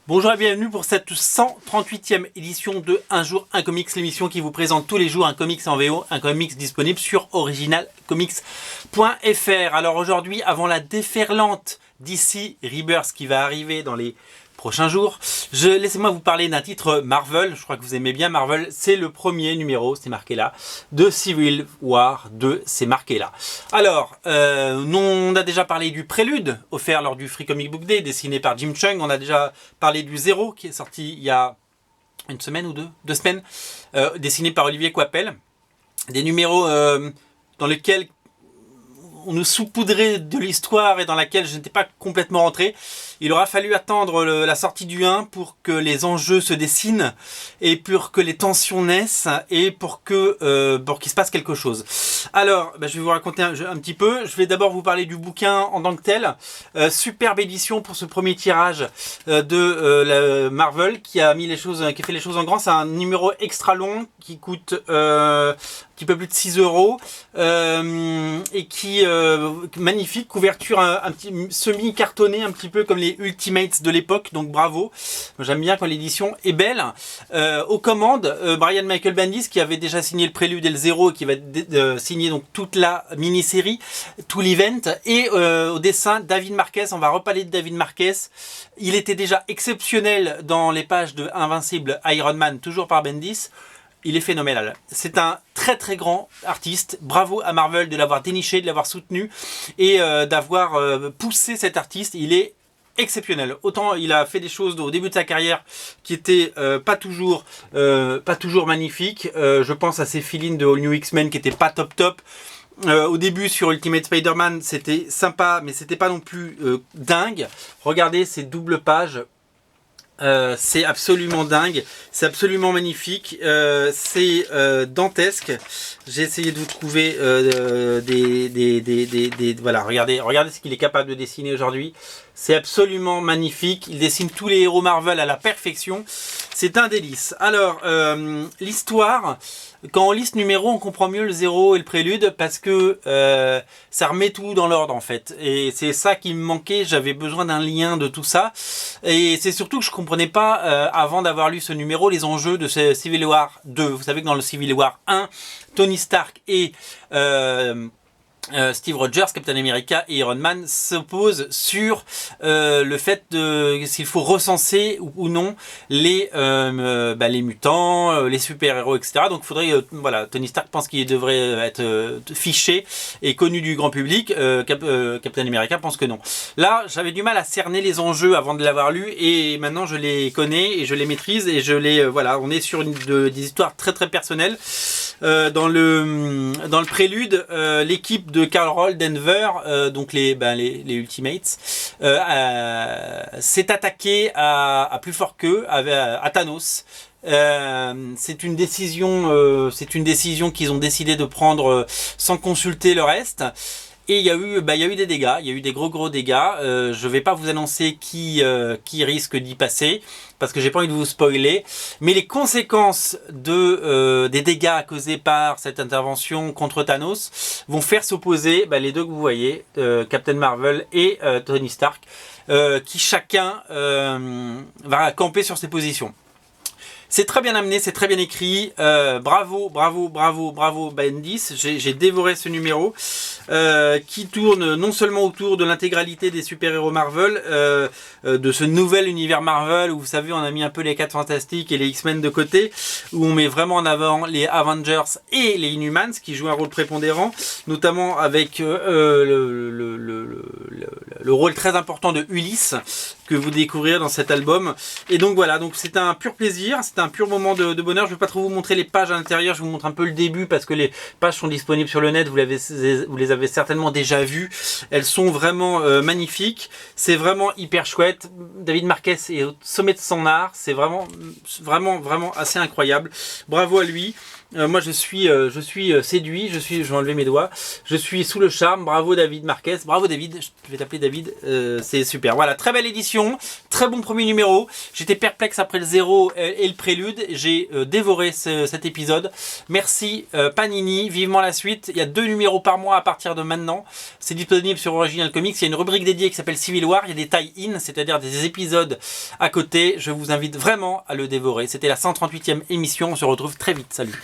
Bonjour et bienvenue pour cette 138e édition de Un jour un comics, l'émission qui vous présente tous les jours un comics en VO, un comics disponible sur originalcomics.fr. Alors aujourd'hui, avant la déferlante DC Rebirth qui va arriver dans les prochains jours, laissez-moi vous parler d'un titre Marvel. Je crois que vous aimez bien Marvel. C'est le premier numéro, c'est marqué là, de Civil War 2, c'est marqué là. Alors, on a déjà parlé du prélude offert lors du Free Comic Book Day, dessiné par Jim Cheung. On a déjà parlé du Zéro, qui est sorti il y a une semaine ou deux semaines, dessiné par Olivier Coipel. Des numéros dans lesquels on nous saupoudrait de l'histoire et dans laquelle je n'étais pas complètement rentré. Il aura fallu attendre la sortie du 1 pour que les enjeux se dessinent et pour que les tensions naissent et pour qu'il se passe quelque chose. Alors, je vais vous raconter un petit peu. Je vais d'abord vous parler du bouquin en tant que tel. Superbe édition pour ce premier tirage de Marvel qui a fait les choses en grand. C'est un numéro extra long qui coûte un petit peu plus de 6 € et qui magnifique couverture un petit semi cartonné un petit peu comme les Ultimates de l'époque, donc bravo. J'aime bien quand l'édition est belle. Aux commandes, Brian Michael Bendis qui avait déjà signé le prélude et le Zéro et qui va signer donc toute la mini-série, tout l'event, et au dessin David Marquez. On va reparler de David Marquez. Il était déjà exceptionnel dans les pages de Invincible Iron Man, toujours par Bendis. Il est phénoménal. C'est un très très grand artiste. Bravo à Marvel de l'avoir déniché, de l'avoir soutenu et d'avoir poussé cet artiste. Il est exceptionnel. Autant il a fait des choses au début de sa carrière qui étaient pas toujours magnifiques. Je pense à ses fill-ins de All New X-Men qui étaient pas top. Au début sur Ultimate Spider-Man c'était sympa, mais c'était pas non plus dingue. Regardez ces doubles pages. C'est absolument dingue, c'est absolument magnifique, c'est dantesque. J'ai essayé de vous trouver voilà, regardez ce qu'il est capable de dessiner aujourd'hui. C'est absolument magnifique. Il dessine tous les héros Marvel à la perfection. C'est un délice. Alors, l'histoire, quand on lit ce numéro, on comprend mieux le Zéro et le prélude parce que ça remet tout dans l'ordre en fait. Et c'est ça qui me manquait. J'avais besoin d'un lien de tout ça. Et c'est surtout que je comprenais pas, avant d'avoir lu ce numéro, les enjeux de ce Civil War 2. Vous savez que dans le Civil War 1, Tony Stark et Steve Rogers, Captain America et Iron Man s'opposent sur le fait s'il faut recenser ou non les mutants, les super-héros, etc. Donc il faudrait, voilà, Tony Stark pense qu'il devrait être fiché et connu du grand public. Captain America pense que non. Là, j'avais du mal à cerner les enjeux avant de l'avoir lu et maintenant je les connais et je les maîtrise et je les voilà, on est sur des histoires très très personnelles. Dans le prélude, l'équipe de Carl Roll Denver, donc les Ultimates, s'est attaquée à plus fort qu'eux, à Thanos. C'est une décision qu'ils ont décidé de prendre sans consulter le reste. Et il y a eu des dégâts, il y a eu des gros dégâts. Je vais pas vous annoncer qui risque d'y passer parce que j'ai pas envie de vous spoiler. Mais les conséquences des dégâts causés par cette intervention contre Thanos vont faire s'opposer les deux que vous voyez, Captain Marvel et Tony Stark, qui chacun va camper sur ses positions. C'est très bien amené, c'est très bien écrit. Bravo Bendis. J'ai dévoré ce numéro qui tourne non seulement autour de l'intégralité des super-héros Marvel, de ce nouvel univers Marvel où vous savez on a mis un peu les 4 Fantastiques et les X-Men de côté, où on met vraiment en avant les Avengers et les Inhumans qui jouent un rôle prépondérant, notamment avec le rôle très important de Ulysse que vous découvrirez dans cet album. Et donc voilà, donc c'est un pur plaisir, c'est un pur moment de bonheur. Je ne vais pas trop vous montrer les pages à l'intérieur, je vous montre un peu le début parce que les pages sont disponibles sur le net, vous les avez certainement déjà vues. Elles sont vraiment magnifiques, c'est vraiment hyper chouette. David Marquez est au sommet de son art, c'est vraiment assez incroyable. Bravo à lui. Moi je suis séduit, je vais enlever mes doigts, je suis sous le charme, bravo David Marquez, bravo David, je vais t'appeler David, c'est super. Voilà, très belle édition, très bon premier numéro, j'étais perplexe après le 0 et le prélude, j'ai dévoré cet épisode. Merci Panini, vivement la suite, il y a 2 numéros par mois à partir de maintenant, c'est disponible sur Original Comics, il y a une rubrique dédiée qui s'appelle Civil War, il y a des tie-in, c'est-à-dire des épisodes à côté, je vous invite vraiment à le dévorer. C'était la 138e émission, on se retrouve très vite, salut.